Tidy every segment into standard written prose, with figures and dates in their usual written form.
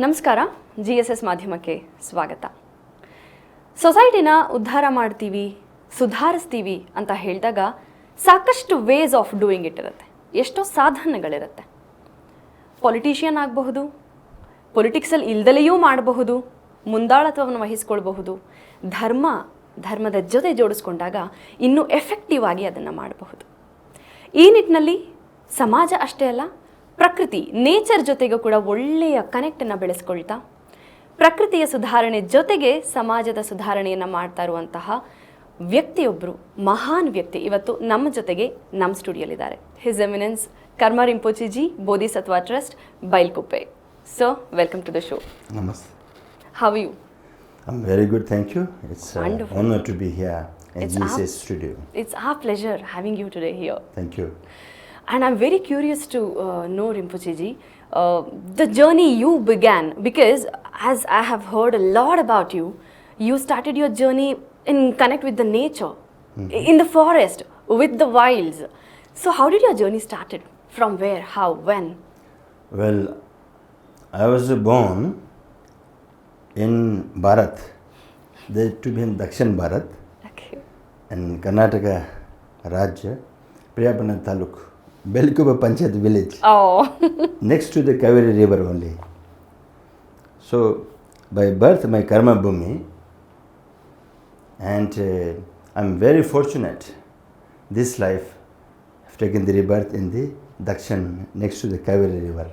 ನಮಸ್ಕಾರ, GSS ಮಾಧ್ಯಮಕ್ಕೆ ಸ್ವಾಗತ. ಸೊಸೈಟಿನ ಉದ್ಧಾರ ಮಾಡ್ತೀವಿ, ಸುಧಾರಿಸ್ತೀವಿ ಅಂತ ಹೇಳಿದಾಗ ಸಾಕಷ್ಟು ವೇಸ್ ಆಫ್ ಡೂಯಿಂಗ್ ಇಟ್ ಇರುತ್ತೆ, ಎಷ್ಟೋ ಸಾಧನಗಳಿರುತ್ತೆ. ಪೊಲಿಟಿಷಿಯನ್ ಆಗಬಹುದು, ಪೊಲಿಟಿಕ್ಸಲ್ಲಿ ಇಲ್ದಲೆಯೂ ಮಾಡಬಹುದು, ಮುಂದಾಳತ್ವವನ್ನು ವಹಿಸ್ಕೊಳ್ಬಹುದು, ಧರ್ಮದ ಜೊತೆ ಜೋಡಿಸ್ಕೊಂಡಾಗ ಇನ್ನೂ ಎಫೆಕ್ಟಿವ್ ಆಗಿ ಅದನ್ನು ಮಾಡಬಹುದು. ಈ ನಿಟ್ಟಿನಲ್ಲಿ ಸಮಾಜ ಅಷ್ಟೇ ಅಲ್ಲ, ಪ್ರಕೃತಿ ನೇಚರ್ ಜೊತೆಗೂ ಕೂಡ ಒಳ್ಳೆಯ ಕನೆಕ್ಟನ್ನು ಬೆಳೆಸ್ಕೊಳ್ತಾ ಪ್ರಕೃತಿಯ ಸುಧಾರಣೆ ಜೊತೆಗೆ ಸಮಾಜದ ಸುಧಾರಣೆಯನ್ನು ಮಾಡ್ತಾ ಇರುವಂತಹ ವ್ಯಕ್ತಿಯೊಬ್ಬರು, ಮಹಾನ್ ವ್ಯಕ್ತಿ ಇವತ್ತು ನಮ್ಮ ಜೊತೆಗೆ ನಮ್ಮ ಸ್ಟುಡಿಯೋಲಿದ್ದಾರೆ. His eminence Rinpocheji, Bodhisattva trust, Bylakuppe. Sir, welcome to the show. Namaste. How are you? I'm very good, thank you. It's an honor to be here in GSS studio. It's our pleasure having you today here. Thank you. And I'm very curious to know, Rinpocheji, the journey you began, because as I have heard a lot about you, you started your journey in connect with the nature, in the forest, with the wilds. So how did your journey started? From where, how, when? Well, I was born in Bharat, there to be in Dakshin Bharat, Okay. in Karnataka Rajya, Priyapana Taluk, Bylakuppe Panchayat village, Oh. next to the Kaveri river only. So, by birth, my karma bhumi, and I'm very fortunate. This life, I've taken the rebirth in the Dakshin, next to the Kaveri river.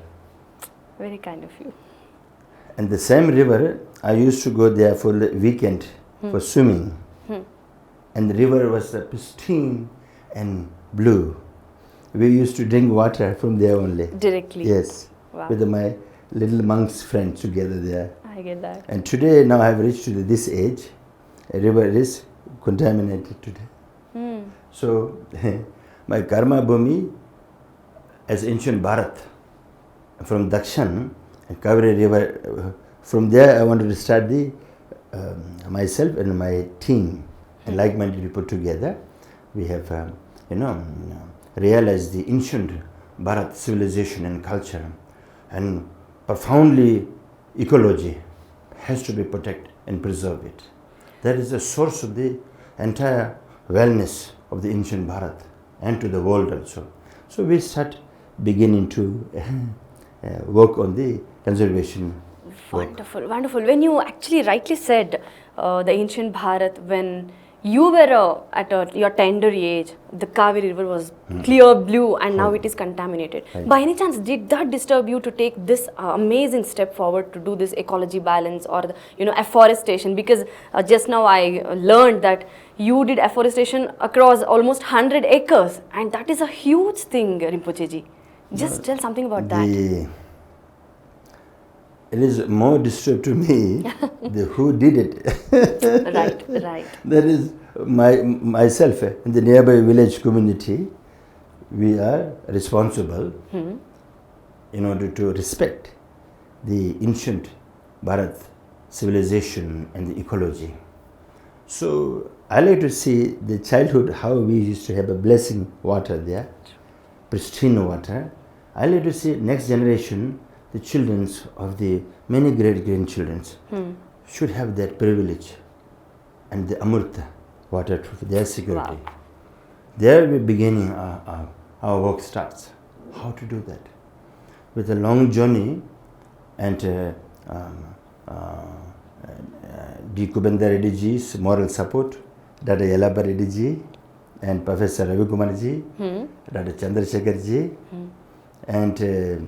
Very kind of you. And the same river, I used to go there for the weekend for swimming. And the river was pristine and blue. We used to drink water from there only. Directly. Yes. Wow. With my little monks friends together there. I get that. And today, now I have reached to this age, a river is contaminated today. So, my karma bhumi as ancient Bharat, from Dakshin, Kaveri river, from there I wanted to start the myself and my team, like-minded people together. We have, realized the ancient Bharat civilization and culture, and profoundly ecology has to be protected and preserve it. That is the source of the entire wellness of the ancient Bharat and to the world also. So we beginning to work on the conservation work. Wonderful, wonderful. When you actually rightly said the ancient Bharat, when you were at your tender age, the Kaveri river was clear blue and now it is contaminated. Right. By any chance, did that disturb you to take this amazing step forward to do this ecology balance or afforestation? Because just now I learned that you did afforestation across almost 100 acres, and that is a huge thing, Rinpocheji. Just tell something about that. It is more disturbed to me who did it. Right. That is myself in the nearby village community. We are responsible in order to respect the ancient Bharat civilization and the ecology. So I like to see the childhood, how we used to have a blessing water there, pristine water. I like to see next generation, the children of the many great-grandchildren should have that privilege and the amurta water for their security. Wow. There we beginning our work starts. How to do that? With a long journey and D. Kubenda Reddy ji's moral support, Dada Yalaba Reddy ji and Professor Ravi Kumar ji, Dada Chandrasekhar ji, and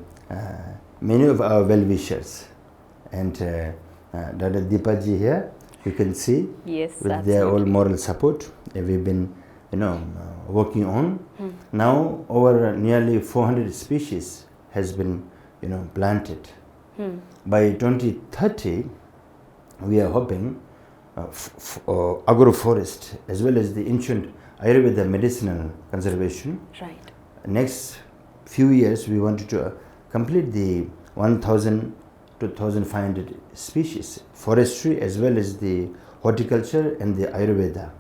many of our well-wishers, and Dada Deepa ji here, you can see, Yes, with their all moral support, we've been, working on. Now, over nearly 400 species has been, planted. By 2030, we are hoping agroforest as well as the ancient Ayurveda medicinal conservation. Right. Next few years, we wanted to complete the 1,000 to 1,500 species, forestry as well as the horticulture and the Ayurveda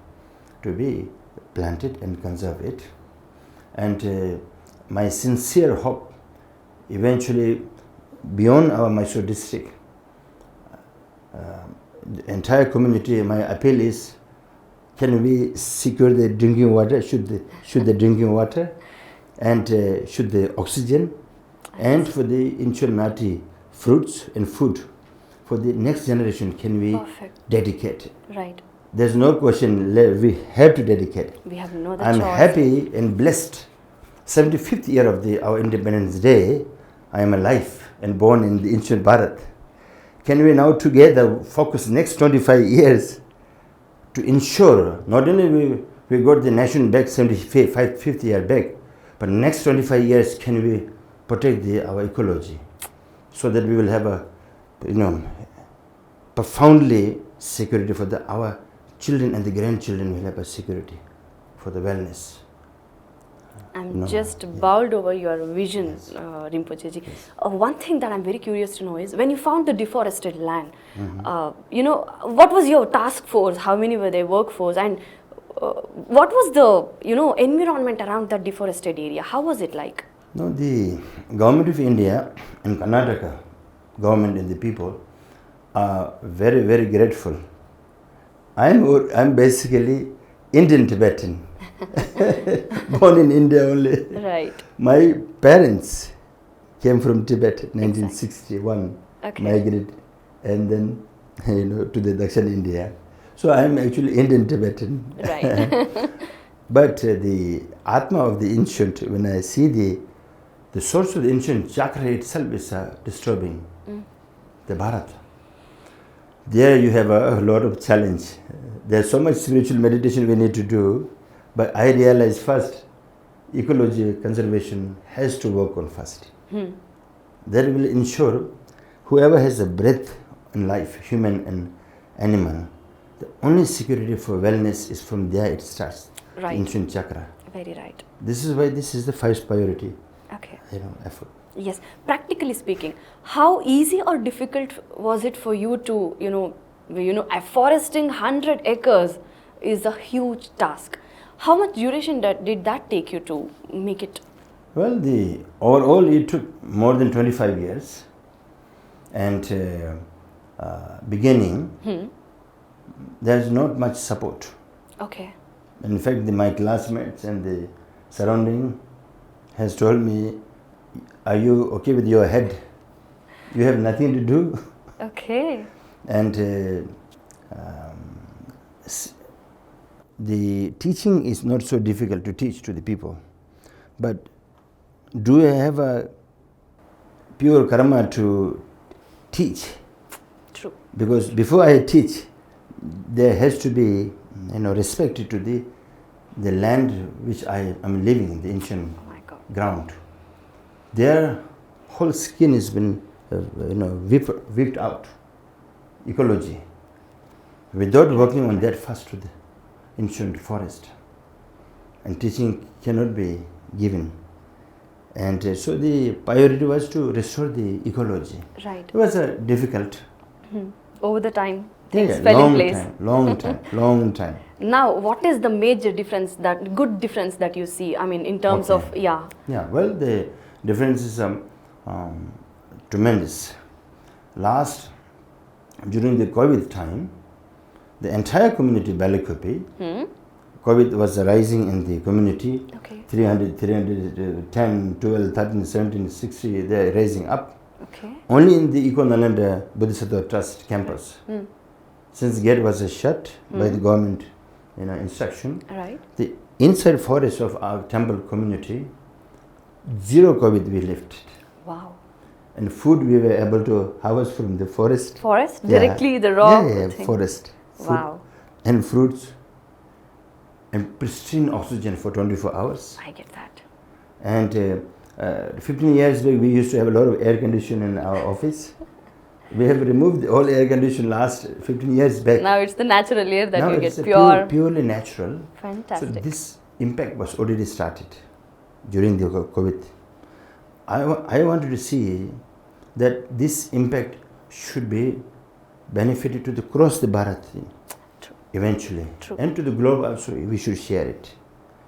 to be planted and conserve it. And my sincere hope, eventually beyond our Mysuru district, the entire community, my appeal is, can we secure the drinking water, should the drinking water, and should the oxygen, and for the ensure nati fruits and food for the next generation, can we dedicate it? Right. There's no question, we have to dedicate. We have no other I'm choice. happy and blessed. 75th year of our Independence Day, I am alive and born in the ancient Bharat. Can we now together focus next 25 years to ensure not only we got the nation back 75th year back, but next 25 years can we protect our ecology so that we will have a profoundly security for our children and the grandchildren will have a security for the wellness. I'm just bowled over your vision, Rinpocheji. One thing that I'm very curious to know is, when you found the deforested land, what was your task force? How many were their workforce? And what was the, environment around that deforested area? How was it like? No, the government of India and Karnataka government and the people are very, very grateful. I'm basically Indian Tibetan. Born in India only. Right. My parents came from Tibet, 1961. Okay. Migrated, and then to the Dakshin India. So I am actually Indian Tibetan. Right. But the Atma of the ancient, when I see the source of the ancient chakra itself is disturbing. The Bharat. There you have a lot of challenge. There's so much spiritual meditation we need to do. But I realize first, ecology conservation has to work on first. That will ensure whoever has a breath in life, human and animal, the only security for wellness is from there it starts. Right. Ancient chakra. Very right. This is why this is the first priority. Okay. Effort. Yes. Practically speaking, how easy or difficult was it for you to, afforesting 100 acres is a huge task. How much duration did that take you to make it? Well, overall it took more than 25 years. And beginning, there's not much support. Okay. In fact, my classmates and the surrounding has told me, are you okay with your head? You have nothing to do. Okay. And the teaching is not so difficult to teach to the people. But do I have a pure karma to teach? True. Because before I teach, there has to be respect to the land which I am living, the ancient ground. Their whole skin has been whipped out, ecology. Without working on that first to the ancient forest, and teaching cannot be given. And so the priority was to restore the ecology. Right. It was difficult. Over the time, things fell in place. Long time. Now, what is the major difference, good difference that you see? I mean, in terms of, Yeah, well, the difference is tremendous. During the COVID time, the entire community, Bylakuppe, COVID was rising in the community. Okay. 310, 12, 13, 17, 60, they are rising up. Okay. Only in the Nalanda Bodhivriksha Trust campus. Since gate was shut by the government instruction, right. The inside forest of our temple community, zero COVID we lifted. Wow. And food we were able to harvest from the forest. Forest? Directly the raw thing? Forest. Food wow. And fruits and pristine oxygen for 24 hours. I get that. And 15 years back we used to have a lot of air conditioning in our office. We have removed all air conditioning last 15 years back. Now it's the natural air that now you it's get, pure. Purely natural. Fantastic. So this impact was already started during the COVID. I wanted to see that this impact should be benefited to across the Bharat eventually. True. And to the globe also, we should share it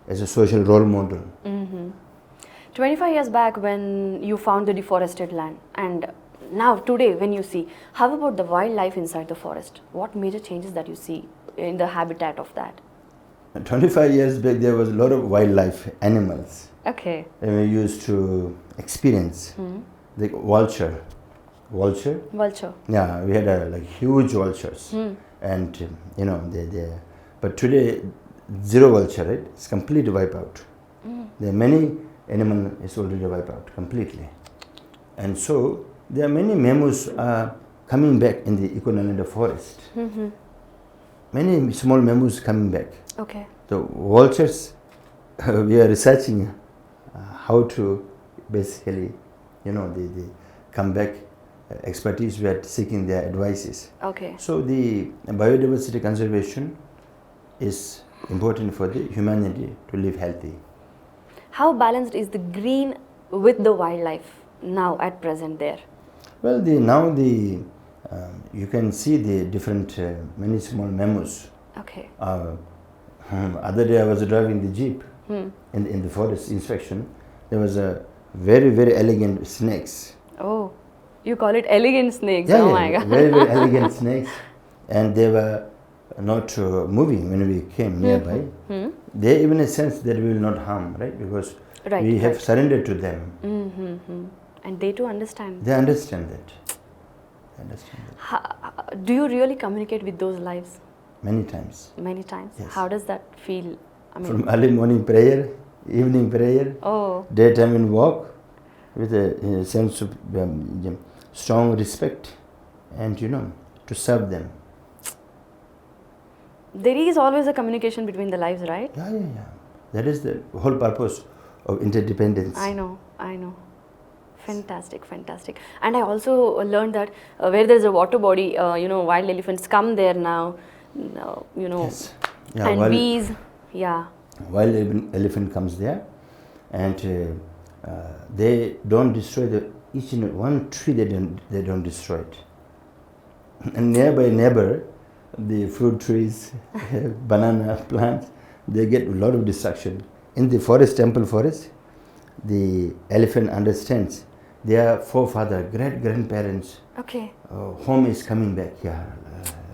as a social role model. 25 years back when you found the deforested land, and now today when you see, how about the wildlife inside the forest? What major changes that you see in the habitat of that? 25 years back, there was a lot of wildlife animals. Okay. And we used to experience the vulture. Vulture? Vulture. Yeah, we had like huge vultures. And you know, but today, zero vulture, right? It's completely wiped out. There are many animals is already wiped out completely. And so, there are many mammoths coming back in the equinoctial forest. Many small mammoths coming back. Okay. The vultures, we are researching how to basically, you know, they come back. Expertise, we are seeking their advices. Okay. So the biodiversity conservation is important for the humanity to live healthy. How balanced is the green with the wildlife now at present there? Well, you can see the different many small mammoths. Okay. Other day I was driving the jeep in the forest inspection. There was a very elegant snakes. Oh, you call it elegant snakes? Yeah, oh my God. very elegant snakes, and they were not moving when we came nearby. They even a sense that we will not harm, right? Because we have surrendered to them. And they too understand. They understand that. Do you really communicate with those lives? Many times. Many times. Yes. How does that feel? I mean, from early morning prayer, evening prayer, daytime in walk, with a sense of strong respect, and you know, to serve them. There is always a communication between the lives, right? Yeah. That is the whole purpose of interdependence. I know. Fantastic. And I also learned that where there is a water body, wild elephants come there now, Yes. Yeah, and bees. Yeah. Wild elephant comes there, and they don't destroy each and one tree. They don't destroy it. And neighbor, the fruit trees, banana plants, they get a lot of destruction. In the temple forest, the elephant understands their forefather, great-grandparents, home is coming back,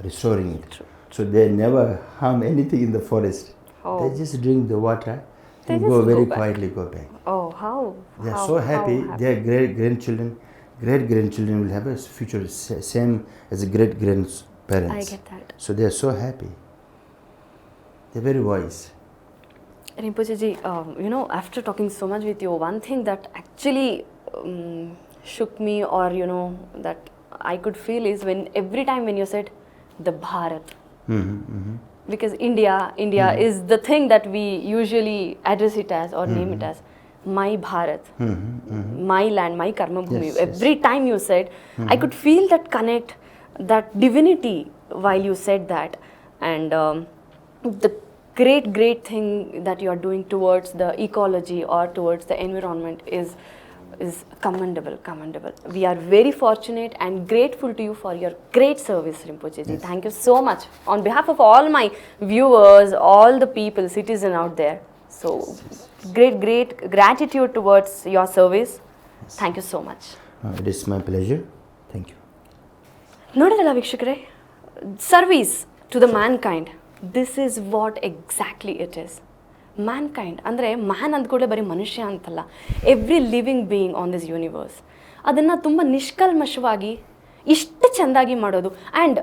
restoring it. True. So they never harm anything in the forest. Oh. They just drink the water and They go just very go back. quietly go back. Oh, how? They are so happy. Their great-grandchildren will have a future same as great-grandparents. I get that. So they are so happy. They are very wise. Rinpocheji, after talking so much with you, one thing that actually shook me, or that I could feel, is every time when you said the Bharat. Because India is the thing that we usually address it as or name it as. My Bharat, my land, my Karma Bhumi. Yes, Every time you said, I could feel that connect, that divinity while you said that. And the great thing that you are doing towards the ecology or towards the environment is commendable. We are very fortunate and grateful to you for your great service, Rinpocheji. Yes. Thank you so much. On behalf of all my viewers, all the people, citizens out there. So, great gratitude towards your service. Yes. Thank you so much. It is my pleasure. Thank you. ನೋಡಿದ್ರಲ್ಲ ವೀಕ್ಷಕರೇ, service to the mankind, this is what exactly it is. Mankind ಅಂದರೆ man ಅಂದ್ಕೊಳ್ಳೆ ಬರೀ ಮನುಷ್ಯ ಅಂತಲ್ಲ, every living being on this universe. ಅದನ್ನು ತುಂಬ ನಿಷ್ಕಲ್ಮಶವಾಗಿ ಇಷ್ಟು ಚೆಂದಾಗಿ ಮಾಡೋದು. ಆ್ಯಂಡ್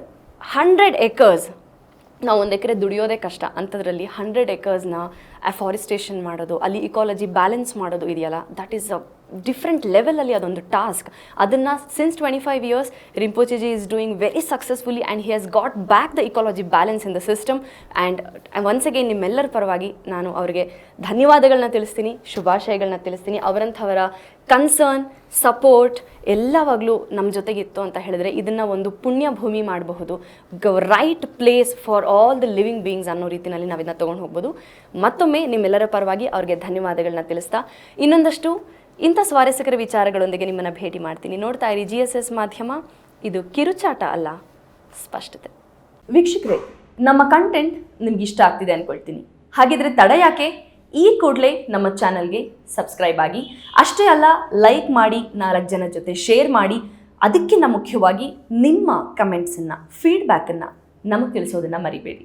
100 acres, ನಾವು 1 ಎಕರೆ ದುಡಿಯೋದೇ ಕಷ್ಟ ಅಂಥದ್ರಲ್ಲಿ 100 acresನ ಅಫಾರೆಸ್ಟೇಷನ್ ಮಾಡೋದು, ಅಲ್ಲಿ ಇಕಾಲಜಿ ಬ್ಯಾಲೆನ್ಸ್ ಮಾಡೋದು ಇದೆಯಲ್ಲ, ದಟ್ ಈಸ್ ಅ ಡಿಫ್ರೆಂಟ್ ಲೆವೆಲಲ್ಲಿ ಅದೊಂದು ಟಾಸ್ಕ್. ಅದನ್ನು since 25 years Rinpocheji is doing very successfully and he has got back the ecology balance in the system. And once again ನಿಮ್ಮೆಲ್ಲರ ಪರವಾಗಿ ನಾನು ಅವರಿಗೆ ಧನ್ಯವಾದಗಳನ್ನ ತಿಳಿಸ್ತೀನಿ, ಶುಭಾಶಯಗಳನ್ನ ತಿಳಿಸ್ತೀನಿ. ಅವರಂಥವರ ಕನ್ಸರ್ನ್, ಸಪೋರ್ಟ್ ಎಲ್ಲವಾಗಲೂ ನಮ್ಮ ಜೊತೆಗಿತ್ತು ಅಂತ ಹೇಳಿದ್ರೆ ಇದನ್ನು ಒಂದು ಪುಣ್ಯ ಭೂಮಿ ಮಾಡಬಹುದು, right place for all the living beings ಅನ್ನೋ ರೀತಿಯಲ್ಲಿ ನಾವು ಇದನ್ನ ತೊಗೊಂಡು ಹೋಗ್ಬೋದು. ಮತ್ತೊಮ್ಮೆ ನಿಮ್ಮೆಲ್ಲರ ಪರವಾಗಿ ಅವ್ರಿಗೆ ಧನ್ಯವಾದಗಳನ್ನ ತಿಳಿಸ್ತಾ ಇನ್ನೊಂದಷ್ಟು ಇಂಥ ಸ್ವಾರಸ್ಯಕರ ವಿಚಾರಗಳೊಂದಿಗೆ ನಿಮ್ಮನ್ನು ಭೇಟಿ ಮಾಡ್ತೀನಿ. ನೋಡ್ತಾ ಇರಿ GSS ಮಾಧ್ಯಮ. ಇದು ಕಿರುಚಾಟ ಅಲ್ಲ, ಸ್ಪಷ್ಟತೆ. ವೀಕ್ಷಕರೇ, ನಮ್ಮ ಕಂಟೆಂಟ್ ನಿಮ್ಗೆ ಇಷ್ಟ ಆಗ್ತಿದೆ ಅಂದ್ಕೊಳ್ತೀನಿ. ಹಾಗಿದ್ರೆ ತಡ ಯಾಕೆ? ಈ ಕೂಡಲೇ ನಮ್ಮ ಚಾನಲ್ಗೆ ಸಬ್ಸ್ಕ್ರೈಬ್ ಆಗಿ, ಅಷ್ಟೇ ಅಲ್ಲ ಲೈಕ್ ಮಾಡಿ, 4 ಜನ ಜೊತೆ ಶೇರ್ ಮಾಡಿ, ಅದಕ್ಕಿಂತ ಮುಖ್ಯವಾಗಿ ನಿಮ್ಮ ಕಮೆಂಟ್ಸನ್ನು ಫೀಡ್ಬ್ಯಾಕನ್ನು ನಮಗೆ ತಿಳಿಸೋದನ್ನು ಮರಿಬೇಡಿ.